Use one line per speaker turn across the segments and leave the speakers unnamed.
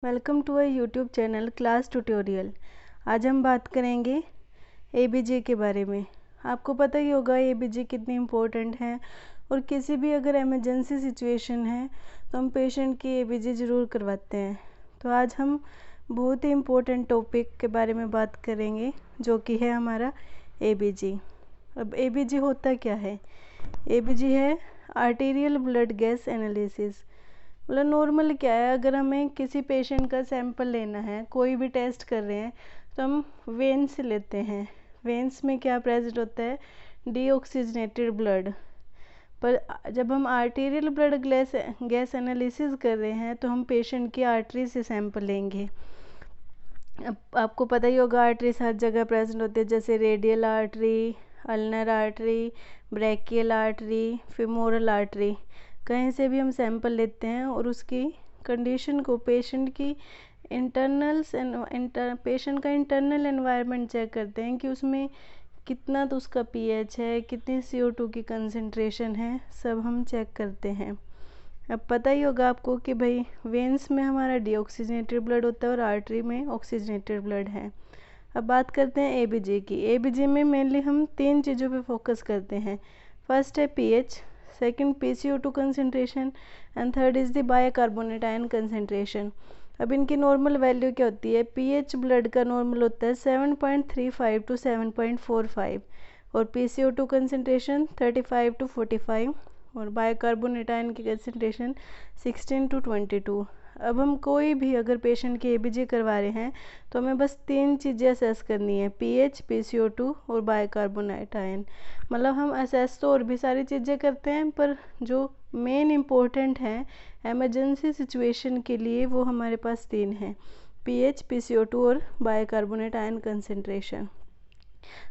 Welcome to a YouTube channel class tutorial. आज हम बात करेंगे एबीजी के बारे में। आपको पता ही होगा एबीजी कितनी इम्पोर्टेंट है और किसी भी अगर इमरजेंसी सिचुएशन है तो हम पेशेंट की एबीजी ज़रूर करवाते हैं। तो आज हम बहुत ही इम्पोर्टेंट टॉपिक के बारे में बात करेंगे जो कि है हमारा एबीजी। अब एबीजी होता क्या है? एबीजी है आर्टीरियल ब्लड गैस एनालिसिस। मतलब नॉर्मल क्या है, अगर हमें किसी पेशेंट का सैंपल लेना है, कोई भी टेस्ट कर रहे हैं तो हम वेन से लेते हैं। वेन्स में क्या प्रेजेंट होता है? Deoxygenated blood. पर जब हम आर्टीरियल ब्लड गैस एनालिसिस कर रहे हैं तो हम पेशेंट की आर्टरी से सैंपल लेंगे। अब आपको पता ही होगा आर्टरीज हर जगह प्रेजेंट होती है, जैसे radial artery, ulnar artery, brachial artery, femoral artery. कहीं से भी हम सैंपल लेते हैं और उसकी कंडीशन को, पेशेंट की पेशेंट का इंटरनल एनवायरनमेंट चेक करते हैं कि उसमें कितना तो उसका पीएच है, कितनी CO2 की कंसंट्रेशन है, सब हम चेक करते हैं। अब पता ही होगा आपको कि भाई वेन्स में हमारा डीऑक्सीजनेटेड ब्लड होता है और आर्टरी में ऑक्सीजनेटेड ब्लड है। अब बात करते हैं एबीजी की। एबीजी में मेनली हम 3 चीज़ों पे फोकस करते हैं। फर्स्ट है pH, second PCO2 concentration and third is the bicarbonate ion concentration. अब इनकी नॉर्मल वैल्यू क्या होती है? पीएच ब्लड का नॉर्मल होता है 7.35 टू 7.45 और PCO2 कंसंट्रेशन 35 टू 45 और बाइकार्बोनेट आयन की कंसंट्रेशन 16 टू 22। अब हम कोई भी अगर पेशेंट की एबीजी करवा रहे हैं तो हमें बस 3 चीज़ें असेस करनी है, पीएच, PCO2 और बाइकार्बोनेट आयन। मतलब हम असेस तो और भी सारी चीज़ें करते हैं, पर जो मेन इम्पोर्टेंट है एमरजेंसी सिचुएशन के लिए वो हमारे पास 3 हैं, पीएच, PCO2 और बाइकार्बोनेट आयन कंसंट्रेशन।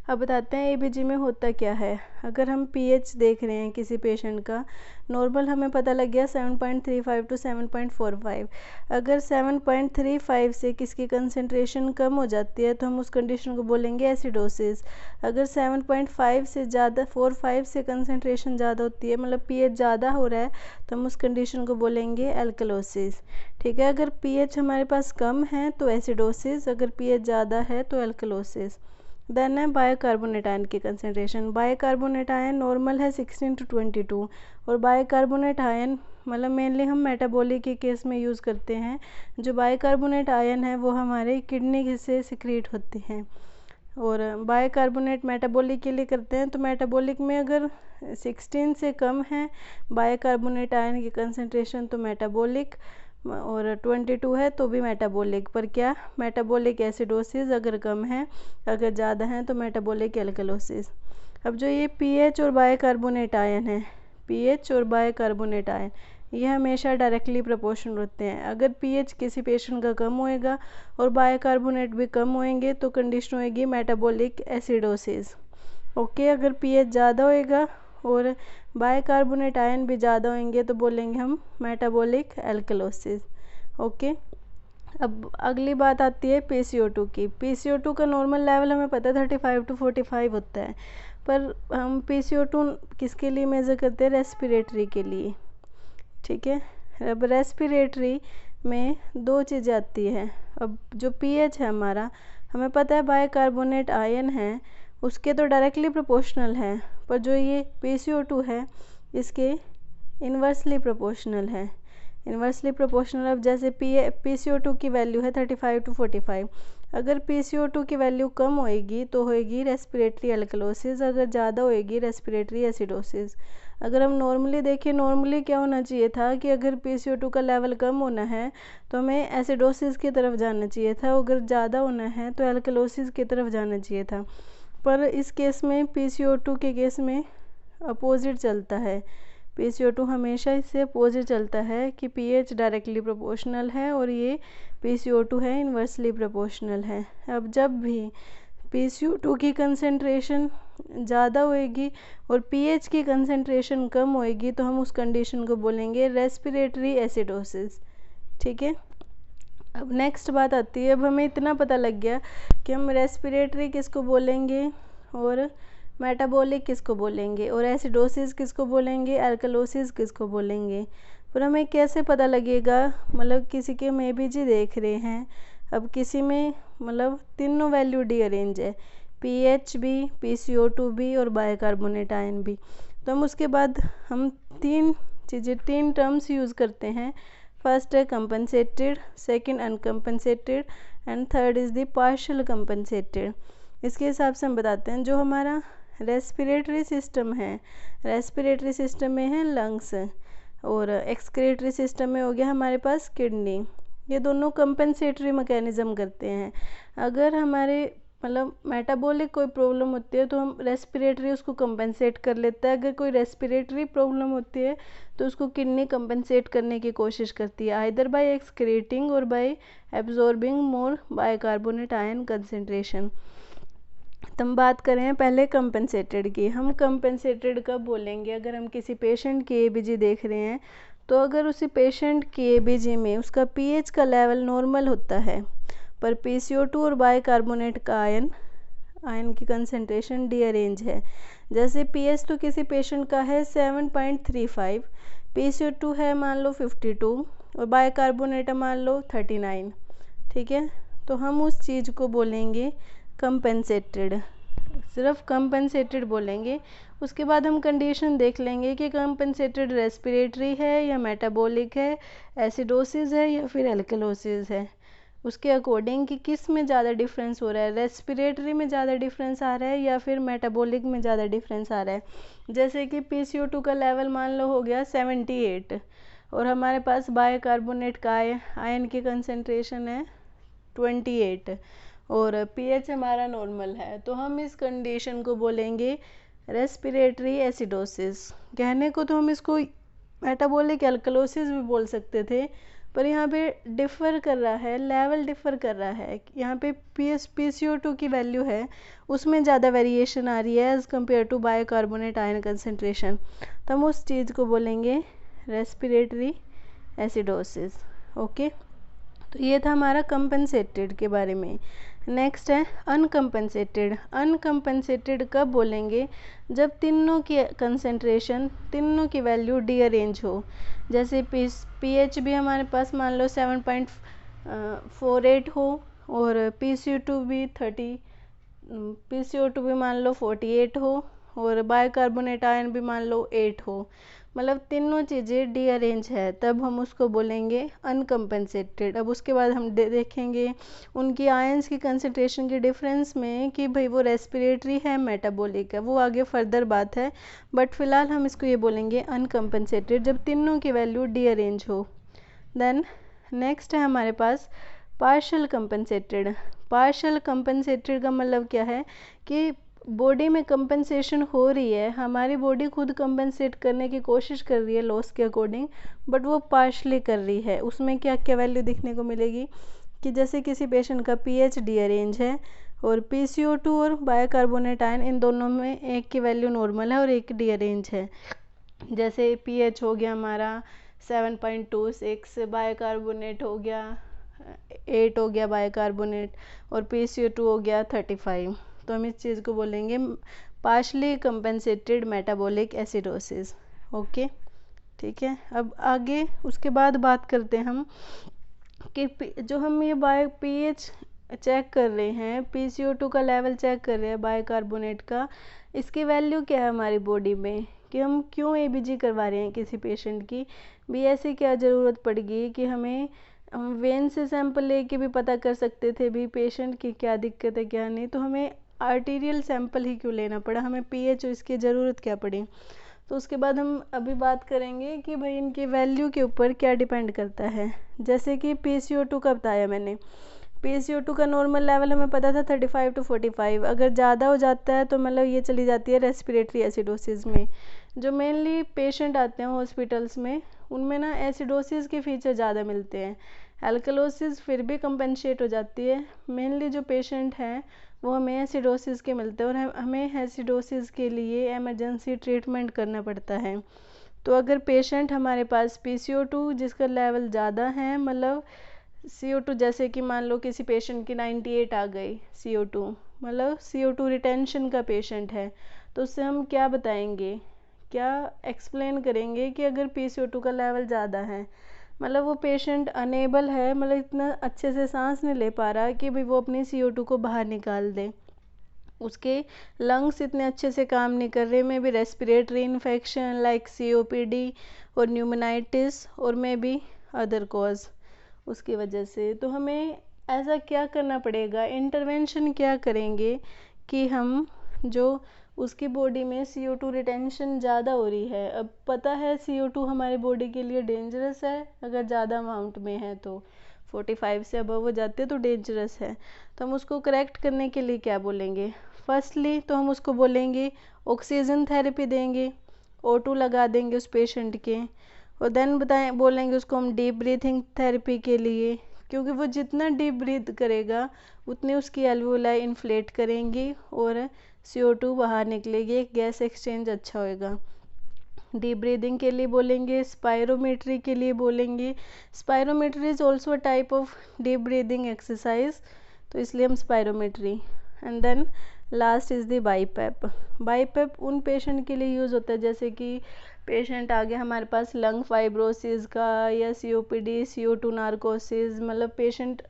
अब बताते हैं एबीजी में होता क्या है। अगर हम पीएच देख रहे हैं किसी पेशेंट का, नॉर्मल हमें पता लग गया 7.35 टू 7.45। अगर 7.35 से किसकी कंसंट्रेशन कम हो जाती है तो हम उस कंडीशन को बोलेंगे एसिडोसिस। अगर 7.5 से ज़्यादा 4-5 से कंसंट्रेशन ज़्यादा होती है, मतलब पीएच ज़्यादा हो रहा है, तो हम उस कंडीशन को बोलेंगे एल्कलोसिस। ठीक है, अगर पीएच हमारे पास कम है तो एसिडोसिस, अगर पीएच ज़्यादा है तो एल्कलोसिस। देन है बाइकार्बोनेट आयन की कंसंट्रेशन। बाइकार्बोनेट आयन नॉर्मल है 16 टू 22 और बाइकार्बोनेट आयन मतलब मेनली हम मेटाबॉलिक के केस में यूज़ करते हैं। जो बाइकार्बोनेट आयन है वो हमारे किडनी से सिक्रीट होते हैं और बाइकार्बोनेट मेटाबॉलिक के लिए करते हैं। तो मेटाबॉलिक में अगर 16 से कम है बाइकार्बोनेट आयन की कंसंट्रेशन तो मेटाबॉलिक, और 22 है तो भी मेटाबॉलिक। पर क्या? मेटाबॉलिक एसिडोसिस अगर कम है, अगर ज़्यादा है तो मेटाबॉलिक एल्कलोसिस। अब जो ये पीएच और बाइकार्बोनेट आयन है, पीएच और बाइकार्बोनेट आयन ये हमेशा डायरेक्टली प्रोपोर्शनल होते हैं। अगर पीएच किसी पेशेंट का कम होएगा और बाइकार्बोनेट भी कम होएंगे तो कंडीशन होएगी मेटाबॉलिक एसिडोसिस। ओके, अगर पीएच ज़्यादा होएगा और बाइकार्बोनेट आयन भी ज़्यादा होंगे तो बोलेंगे हम मेटाबॉलिक एल्कलोसिस। ओके, अब अगली बात आती है PCO2 की। PCO2 का नॉर्मल लेवल हमें पता है 35 टू 45 होता है, पर हम PCO2 किसके लिए मेज़र करते हैं? रेस्पिरेटरी के लिए। ठीक है, अब रेस्पिरेटरी में 2 चीज़ें आती है। अब जो पीएच है हमारा, हमें पता है बाइकार्बोनेट आयन है उसके तो डायरेक्टली प्रोपोर्शनल है, पर जो ये PCO2 है इसके इन्वर्सली प्रोपोर्शनल है। Inversely proportional. अब जैसे PCO2 की वैल्यू है 35 टू 45, अगर PCO2 की वैल्यू कम होएगी तो होएगी रेस्पिरेटरी एल्कलोसिस, अगर ज़्यादा होएगी रेस्पिरेटरी एसिडोसिस। अगर हम नॉर्मली देखें, नॉर्मली क्या होना चाहिए था कि अगर PCO2 का लेवल कम होना है तो हमें एसिडोसिस की तरफ जाना चाहिए था, अगर ज़्यादा होना है तो एल्कलोसिस की तरफ जाना चाहिए था। पर इस केस में PCO2 के केस में अपोजिट चलता है। PCO2 हमेशा इससे अपोजिट चलता है कि पीएच डायरेक्टली प्रोपोर्शनल है और ये PCO2 है इन्वर्सली प्रोपोर्शनल है। अब जब भी PCO2 की कंसंट्रेशन ज़्यादा होएगी और पीएच की कंसंट्रेशन कम होएगी तो हम उस कंडीशन को बोलेंगे रेस्पिरेटरी एसिडोसिस। ठीक है, अब नेक्स्ट बात आती है। अब हमें इतना पता लग गया कि हम रेस्पिरेटरी किसको बोलेंगे और मेटाबॉलिक किसको बोलेंगे और एसिडोसिस किसको बोलेंगे, एल्कलोसिस किसको बोलेंगे। पर हमें कैसे पता लगेगा, मतलब किसी के हम ABG देख रहे हैं, अब किसी में मतलब तीनों वैल्यू डी अरेंज है, pH भी, PCO2 भी और बाइकार्बोनेट आयन भी। तो हम उसके बाद हम तीन टर्म्स यूज़ करते हैं। फर्स्ट है compensated, second uncompensated and third is the partial compensated. इसके हिसाब से हम बताते हैं जो हमारा रेस्पिरेटरी सिस्टम है, रेस्पिरेटरी सिस्टम में है लंग्स और एक्सक्रेटरी सिस्टम में हो गया हमारे पास किडनी। ये दोनों कंपनसेटरी मैकेनिज्म करते हैं। अगर हमारे मतलब मेटाबॉलिक कोई प्रॉब्लम होती है तो हम रेस्पिरेटरी उसको कंपनसेट कर लेता है, अगर कोई रेस्पिरेटरी प्रॉब्लम होती है तो उसको किडनी कंपनसेट करने की कोशिश करती है, आइदर बाय एक्सक्रेटिंग और बाय एब्जॉर्बिंग मोर बाइकार्बोनेट आयन कंसेंट्रेशन। तो हम बात करें पहले कंपनसेटेड की। हम कंपनसेटेड कब बोलेंगे, अगर हम किसी पेशेंट की ABG देख रहे हैं तो अगर उसी पेशेंट की ABG में उसका pH का लेवल नॉर्मल होता है पर PCO2 और बाइकार्बोनेट का आयन की कंसंट्रेशन डी अरेंज है। जैसे pH तो किसी पेशेंट का है 7.35, PCO2 है मान लो 52 और बाइकार्बोनेट मान लो 39, ठीक है। तो हम उस चीज़ को बोलेंगे कंपनसेटेड, सिर्फ कंपनसेटेड बोलेंगे। उसके बाद हम कंडीशन देख लेंगे कि कंपनसेटेड रेस्पिरेटरी है या मेटाबॉलिक है, एसिडोसिस है या फिर एल्कलोसिस है। उसके अकॉर्डिंग कि किस में ज़्यादा डिफरेंस हो रहा है, रेस्पिरेटरी में ज़्यादा डिफरेंस आ रहा है या फिर मेटाबॉलिक में ज़्यादा डिफरेंस आ रहा है। जैसे कि PCO2 का लेवल मान लो हो गया 78 और हमारे पास बाइकार्बोनेट का आयन की कंसंट्रेशन है 28 और pH हमारा नॉर्मल है, तो हम इस कंडीशन को बोलेंगे रेस्पिरेटरी एसिडोसिस। कहने को तो हम इसको मेटाबॉलिक एल्कलोसिस भी बोल सकते थे, पर यहाँ पे डिफ़र कर रहा है, लेवल डिफ़र कर रहा है। यहाँ पे PCO2 की वैल्यू है उसमें ज़्यादा वेरिएशन आ रही है as compared to bicarbonate ion concentration, तो हम उस चीज़ को बोलेंगे रेस्पिरेटरी एसिडोसिस। ओके, तो ये था हमारा कंपनसेटेड के बारे में। नेक्स्ट है अनकम्पनसेटेड। अनकम्पनसेटेड कब बोलेंगे, जब तीनों की कंसंट्रेशन, तीनों की वैल्यू डी अरेंज हो। जैसे pH भी हमारे पास मान लो 7.48 हो और PCO2 भी मान लो 48 हो और बाइकार्बोनेट आयन भी मान लो 8 हो, मतलब तीनों चीज़ें डी अरेंज है, तब हम उसको बोलेंगे अनकम्पनसेटेड। अब उसके बाद हम देखेंगे उनकी आयंस की कंसंट्रेशन के डिफरेंस में कि भाई वो रेस्पिरेटरी है मेटाबॉलिक है, वो आगे फर्दर बात है, बट फिलहाल हम इसको ये बोलेंगे अनकम्पनसेटेड जब तीनों की वैल्यू डी अरेंज हो। देन नेक्स्ट है हमारे पास पार्शियल कंपनसेटेड। पार्शियल कंपनसेटेड का मतलब क्या है कि बॉडी में कंपनसेशन हो रही है, हमारी बॉडी खुद कंपनसेट करने की कोशिश कर रही है लॉस के अकॉर्डिंग, बट वो पार्शली कर रही है। उसमें क्या क्या वैल्यू दिखने को मिलेगी कि जैसे किसी पेशेंट का pH डी अरेंज है और PCO2 और बाइकार्बोनेट आयन इन दोनों में एक की वैल्यू नॉर्मल है और एक डी अरेंज है। जैसे pH हो गया हमारा 7.26, बाइकार्बोनेट हो गया 8 हो गया बाइकार्बोनेट और PCO2 हो गया 35, तो हम इस चीज़ को बोलेंगे partially compensated metabolic acidosis. Okay, ठीक है। अब आगे उसके बाद बात करते हैं हम कि जो हम ये pH चेक कर रहे हैं, PCO2 का लेवल चेक कर रहे हैं बाइकार्बोनेट का, इसकी वैल्यू क्या है हमारी बॉडी में, कि हम क्यों ABG करवा रहे हैं किसी पेशेंट की भी, ऐसी क्या ज़रूरत पड़ेगी कि हम वेन से सैंपल लेके भी पता कर सकते थे भी पेशेंट की क्या दिक्कत है क्या नहीं, तो हमें आर्टीरियल सैंपल ही क्यों लेना पड़ा, हमें pH इसकी ज़रूरत क्या पड़ी। तो उसके बाद हम अभी बात करेंगे कि भाई इनकी वैल्यू के ऊपर क्या डिपेंड करता है। जैसे कि PCO2 का बताया मैंने, PCO2 का नॉर्मल लेवल हमें पता था 35 to 45, अगर ज़्यादा हो जाता है तो मतलब ये चली जाती है रेस्पिरेटरी एसिडोसिस में। जो मेनली पेशेंट आते हैं हॉस्पिटल्स में उनमें ना एसिडोसिस के फीचर ज़्यादा मिलते हैं, एल्कलोसिस फिर भी कंपनसेट हो जाती है। मेनली जो पेशेंट हैं वो हमें एसिडोसिस के मिलते हैं और हमें एसिडोसिस के लिए इमरजेंसी ट्रीटमेंट करना पड़ता है। तो अगर पेशेंट हमारे पास PCO2 जिसका लेवल ज़्यादा है, मतलब CO2 जैसे कि मान लो किसी पेशेंट की 98 आ गई CO2, मतलब CO2 रिटेंशन का पेशेंट है, तो उससे हम क्या बताएंगे क्या एक्सप्लेन करेंगे कि अगर PCO2 का लेवल ज़्यादा है, मतलब वो पेशेंट अनेबल है, मतलब इतना अच्छे से सांस नहीं ले पा रहा कि भाई वो अपनी CO2 को बाहर निकाल दे, उसके लंग्स इतने अच्छे से काम नहीं कर रहे, may be respiratory infection like COPD और न्यूमोनाइटिस और मे बी अदर कॉज उसकी वजह से। तो हमें ऐसा क्या करना पड़ेगा, इंटरवेंशन क्या करेंगे कि हम जो उसकी बॉडी में CO2 रिटेंशन ज़्यादा हो रही है। अब पता है CO2 हमारी बॉडी के लिए डेंजरस है, अगर ज़्यादा अमाउंट में है तो 45 से अबव हो जाते हैं तो डेंजरस है। तो हम उसको करेक्ट करने के लिए क्या बोलेंगे, फर्स्टली तो हम उसको बोलेंगे ऑक्सीजन थेरेपी देंगे, O2 लगा देंगे उस पेशेंट के, और देन बोलेंगे उसको हम डीप ब्रीथिंग थेरेपी के लिए, क्योंकि वो जितना डीप ब्रीथ करेगा उतनी उसकी एल्वुलाई इन्फ्लेट करेंगी और CO2 बाहर निकलेगी, एक गैस एक्सचेंज अच्छा होएगा। डीप ब्रीदिंग के लिए बोलेंगे, स्पायरोमेट्री के लिए बोलेंगे। Spirometry is also a type of deep breathing exercise, तो इसलिए हम spirometry. And then last is the BiPAP. BiPAP उन पेशेंट के लिए यूज़ होता है जैसे कि पेशेंट आ गया हमारे पास लंग फाइब्रोसिस का या COPD, CO2 नार्कोसिस, मतलब पेशेंट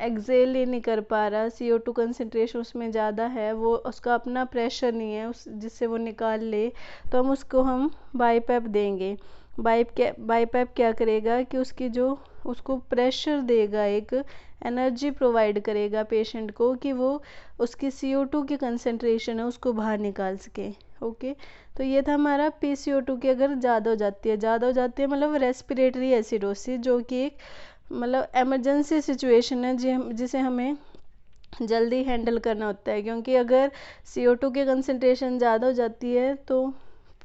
एक्सेल ही नहीं कर पा रहा, CO2 कंसनट्रेशन उसमें ज़्यादा है, वो उसका अपना प्रेशर नहीं है उस जिससे वो निकाल ले, तो हम बाईपैप देंगे। बाईपैप क्या करेगा कि उसको प्रेशर देगा, एक एनर्जी प्रोवाइड करेगा पेशेंट को कि वो उसकी CO2 की कंसनट्रेशन है उसको बाहर निकाल सके। ओके, तो ये था हमारा PCO2 की अगर ज़्यादा हो जाती है मतलब रेस्पिरेटरी एसिडोसिस, जो कि एक मतलब इमरजेंसी सिचुएशन है जिसे हमें जल्दी हैंडल करना होता है, क्योंकि अगर CO2 की कंसनट्रेशन ज़्यादा हो जाती है तो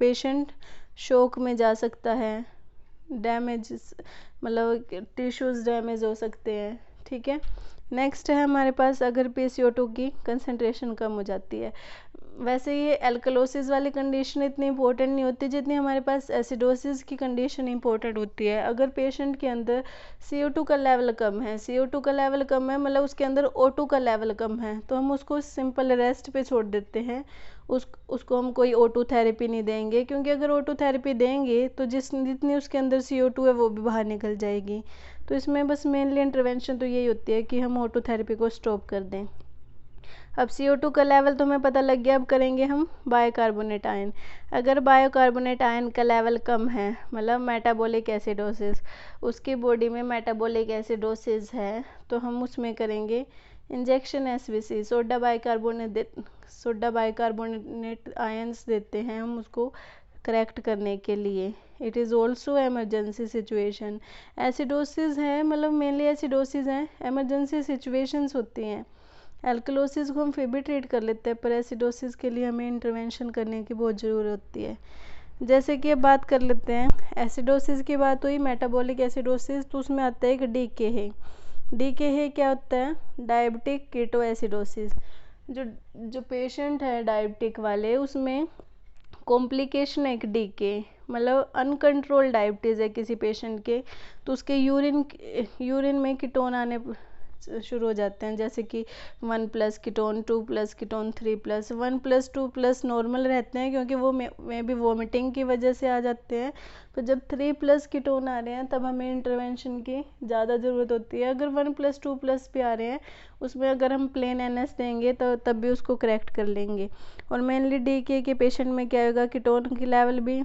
पेशेंट शोक में जा सकता है, डैमेज मतलब टिश्यूज़ डैमेज हो सकते हैं। ठीक है, नेक्स्ट है हमारे पास अगर PCO2 की कंसनट्रेशन कम हो जाती है। वैसे ये एल्कलोसिस वाली कंडीशन इतनी इंपॉर्टेंट नहीं होती जितनी हमारे पास एसिडोसिस की कंडीशन इंपॉर्टेंट होती है। अगर पेशेंट के अंदर CO2 का लेवल कम है, मतलब उसके अंदर O2 का लेवल कम है, तो हम उसको सिंपल रेस्ट पे छोड़ देते हैं। उसको हम कोई O2 थेरेपी नहीं देंगे, क्योंकि अगर O2 थेरेपी देंगे तो जितनी उसके अंदर CO2 है वो भी बाहर निकल जाएगी। तो इसमें बस मेनली इंटरवेंशन तो यही होती है कि हम O2 थेरेपी को स्टॉप कर दें। अब CO2 का लेवल तो हमें पता लग गया, अब करेंगे हम बायोकार्बोनेट आयन। अगर बायोकार्बोनेट आयन का लेवल कम है, मतलब मेटाबॉलिक एसिडोसिस, उसकी बॉडी में मेटाबॉलिक एसिडोसिस है, तो हम उसमें करेंगे injection SBC, soda bicarbonate ions देते हैं हम उसको करेक्ट करने के लिए। It is also emergency situation. Acidosis है, मतलब मेनली एसिडोसिस है, एमरजेंसी सिचुएशंस होती हैं। एल्कलोसिस को हम फिर भी ट्रीट कर लेते हैं, पर एसिडोसिस के लिए हमें इंटरवेंशन करने की बहुत ज़रूरत होती है। जैसे कि अब बात कर लेते हैं, एसिडोसिस की बात हुई, मेटाबॉलिक एसिडोसिस, तो उसमें आता है एक DKA क्या होता है, डायबिटिक कीटो एसिडोसिस। जो पेशेंट है डायबिटिक वाले, उसमें कॉम्प्लिकेशन है एक DKA, मतलब अनकंट्रोल डायबिटीज़ है किसी पेशेंट के, तो उसके यूरिन में कीटोन आने शुरू हो जाते हैं, जैसे कि 1+ कीटोन, 2+ कीटोन, 3+। 1+, 2+ नॉर्मल रहते हैं क्योंकि वो मे भी वोमिटिंग की वजह से आ जाते हैं, तो जब 3+ कीटोन आ रहे हैं तब हमें इंटरवेंशन की ज़्यादा ज़रूरत होती है। अगर 1+, 2+ भी आ रहे हैं, उसमें अगर हम प्लेन NS देंगे तो तब भी उसको करेक्ट कर लेंगे। और मेनली DKA के पेशेंट में क्या होगा, कीटोन की लेवल भी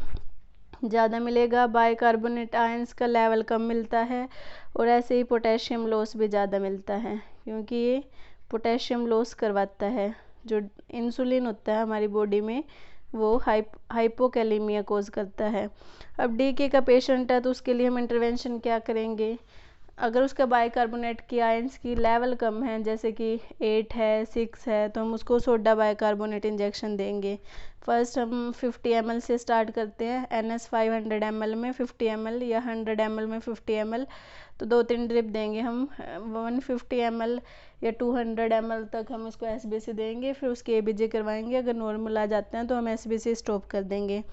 ज़्यादा मिलेगा, बाइकार्बोनेट आयंस का लेवल कम मिलता है, और ऐसे ही पोटेशियम लॉस भी ज़्यादा मिलता है, क्योंकि ये पोटेशियम लॉस करवाता है। जो इंसुलिन होता है हमारी बॉडी में वो हाइपोकैलेमिया कोज करता है। अब DKA का पेशेंट है तो उसके लिए हम इंटरवेंशन क्या करेंगे, अगर उसका बाइकार्बोनेट की आयंस की लेवल कम है, जैसे कि 8 है, 6 है, तो हम उसको सोडा बाइकार्बोनेट इंजेक्शन देंगे। फर्स्ट हम 50 ml से स्टार्ट करते हैं, NS 500 ml में 50 ml या 100 ml में 50 ml, तो 2-3 ड्रिप देंगे हम। 150 ml या 200 ml तक हम उसको SBC देंगे, फिर उसके ABG करवाएंगे। अगर नॉर्मल आ जाते हैं तो हम SBC स्टॉप कर देंगे।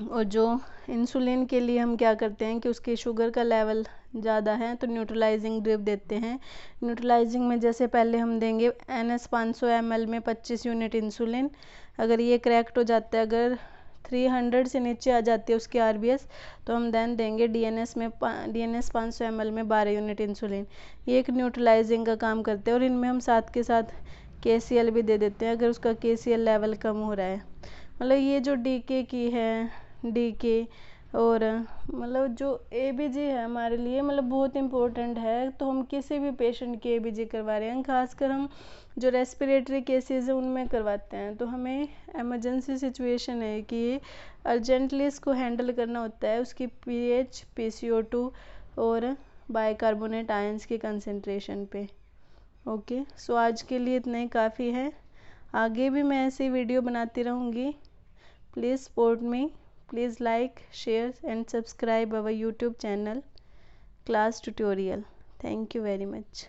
और जो इंसुलिन के लिए हम क्या करते हैं कि उसकी शुगर का लेवल ज़्यादा है तो न्यूट्रलाइजिंग ड्रिप देते हैं। न्यूट्रलाइजिंग में जैसे पहले हम देंगे NS 500 ml में 25 यूनिट इंसुलिन। अगर ये करेक्ट हो जाता है, अगर 300 से नीचे आ जाती है उसकी RBS, तो हम देन देंगे DNS 500 ml में 12 यूनिट इंसुलिन। ये एक न्यूट्रलाइजिंग का काम करते हैं, और इनमें हम साथ के साथ KCL भी दे देते हैं अगर उसका KCL लेवल कम हो रहा है। मतलब ये जो DK की है, DK और मतलब जो ABG है हमारे लिए मतलब बहुत इम्पोर्टेंट है। तो हम किसी भी पेशेंट की ABG करवा रहे हैं, खासकर हम जो रेस्पिरेटरी केसेस हैं उनमें करवाते हैं, तो हमें इमरजेंसी सिचुएशन है कि अर्जेंटली इसको हैंडल करना होता है उसकी pH, PCO2 और बाइकार्बोनेट आयंस की कंसंट्रेशन पे। ओके, सो आज के लिए इतना ही काफ़ी है। आगे भी मैं ऐसी वीडियो बनाती रहूँगी। Please support me, please like, share and subscribe our YouTube channel Class Tutorial. Thank you very much.